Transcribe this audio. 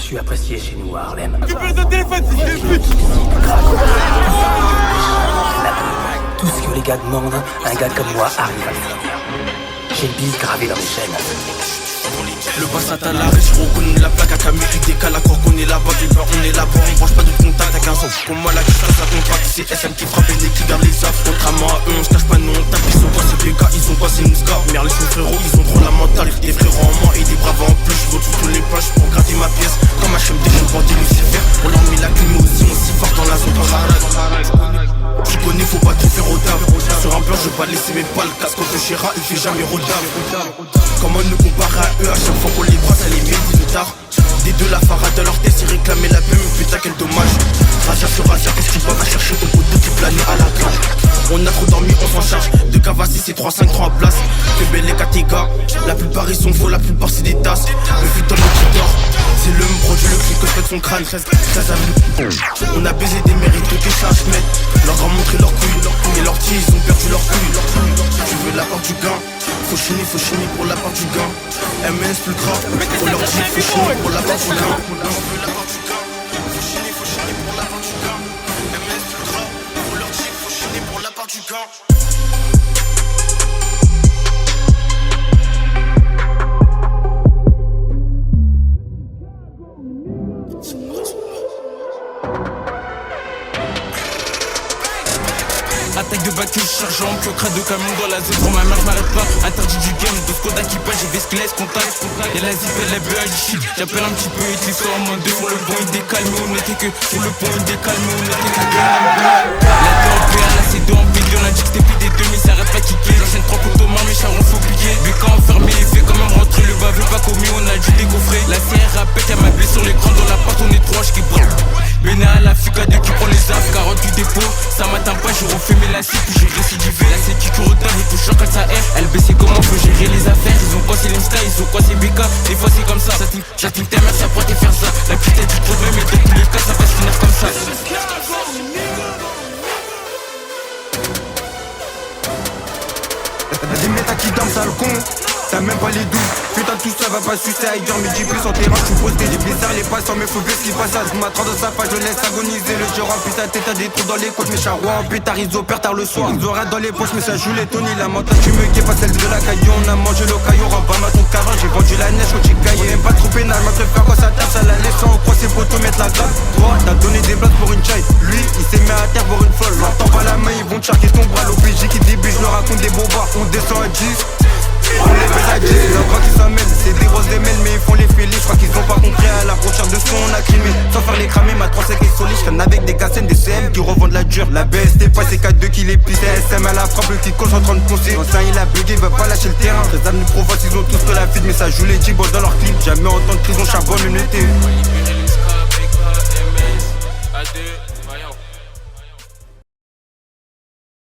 suis apprécié chez nous à Harlem. Récupère ton téléphone, c'est une pute. Tout ce que les gars demandent, un gars comme moi arrive à le faire. J'ai le bise gravé dans mes chaînes. Le passat à l'arrêt, je reconnais la plaque à Camille, décale à corps qu'on est là-bas, du beurre on est là-bas, on branche pas de contact à 15 ans. Pour moi la question ça contracte, c'est SM qui frappe et qui garde les affres. Contrairement à eux, on se cache pas, nous on tape, ils sont pas ces gars, ils ont pas ces Mouska. Merde les sous frérots, ils ont trop la mentale, des frérots en moi et des braves en plus. Je retrouve tous les plages pour gratter ma pièce, comme HMD, je bandis Lucifer. On leur met la clim aussi, on s'y fort dans la zone je connais, faut pas tout faire au dame. Sur un plan, je vais pas laisser mes balles. Casque de Chéra, il fait jamais rodave. Comment nous comparer à eux, à chaque fois qu'on les brasse, elle les met une tard. Des deux, la farade de leur tête, ils réclamaient la plume. Putain, quel dommage. Raja sur Raja, qu'est-ce que tu vas va chercher ton poteau qui planait à la cage. On a trop dormi, on s'en charge. De Cavassi, c'est 3-5 3 en place. Que belle les catégas. La plupart ils sont faux, la plupart c'est des tasses. Le fut dans le qui dort. C'est le même produit, le clic que fait son crâne. 13 avenue. On a baisé des mérites que ça je mette. Leur grand montrer leurs couilles. Et leurs petits, ils ont perdu leurs couilles. Tu veux la part du gain. Faut chiner pour la part du gain. MS plus grave. Faut leur dire, faut chiner pour la part du gain. Tu veux la part du gain. Faut chiner pour la part du gain. MS plus grave. Faut leur dire, faut chiner pour la part du gain. Attaque de bac, chargeant, que crade de camion dans la zone. Pour ma mère, j'm'arrête pas. Interdit du game, de Skoda qui passe, j'ai Vesclès, contact. Et la zip, elle est BH shit. J'appelle un petit peu et tu sors en moins deux. Sur le pont, il décale, mais on était que. Sur le pont, il décale, mais on était que. La DOPR, là c'est deux en PD. On a dit que c'était plus des 2000, ça arrête pas kicker. J'enchaîne 3 coups de main, mes charons faut plier. Mais quand on ferme les faits, quand même rentrer. Le bas veut pas commis, on a dû décoffrer. La CR rappelle qu'elle m'a blessé sur l'écran. Dans la porte, on est trois, qui brûle. Béné à la fuga de qui prend les affres, carotte du dépôt. Ça m'atteint pas, j'ai refait mes lacets, puis j'ai récidivé. La c'est qui retard, il touche quand ça erre. Elle baissait comment faut gérer les affaires. Ils ont quoi c'est l'Insta, ils ont quoi c'est BK. Des fois c'est comme ça, j'attends ta mère, ça pourrait te faire ça. La putain du problème, mais dans tous les cas, ça va se finir comme ça. T'as des métas qui dorment, sale con. T'as même pas les douilles. Putain tout ça va pas sucer à dure. Mais j'ai plus en terrain, j'suis posté, j'ai blizzard les passants. Mais faut bien ce qui passe. Je m'attends dans sa page, je laisse agoniser le gérant. Putain t'as des trous dans les côtes. Mes charrois en pétard, ils opèrent tard le soir. Ils auraient dans les poches, mais ça joue les Tony. La mental tu me guais pas celle de la caillou. On a mangé le caillou, rempart ma ton cavin. J'ai vendu la neige au Chicago. On aime pas trop pénal, ma préfère quand ça tape. Ça la laisse en croix, ses potos mettre la grappe. Toi t'as donné des blagues pour une chai. Lui il s'est mis à terre pour une folle. L'entends pas la main, ils vont te charquer ton bras. L'OPJ qui débute, je leur raconte des bobards. On descend à 10. On les baise à 10, le grand qui s'en mêle. C'est des grosses des mêles mais ils font les fêlés. J'crois qu'ils ont pas compris à la recherche de ce qu'on a crimé. Sans faire les cramer, ma 3 est solide. J'traîne avec des cassènes, des CM qui revendent la dure. La BST pas c'est 4-2 qui les pisse. SM à la frappe, le petit coach en train de poncer. L'ancien il a bugué, il va pas lâcher le terrain. 13 avenue Provence, ils ont tous que la file. Mais ça joue les G-boss dans leur clip. Jamais autant de prison, charbonne une été.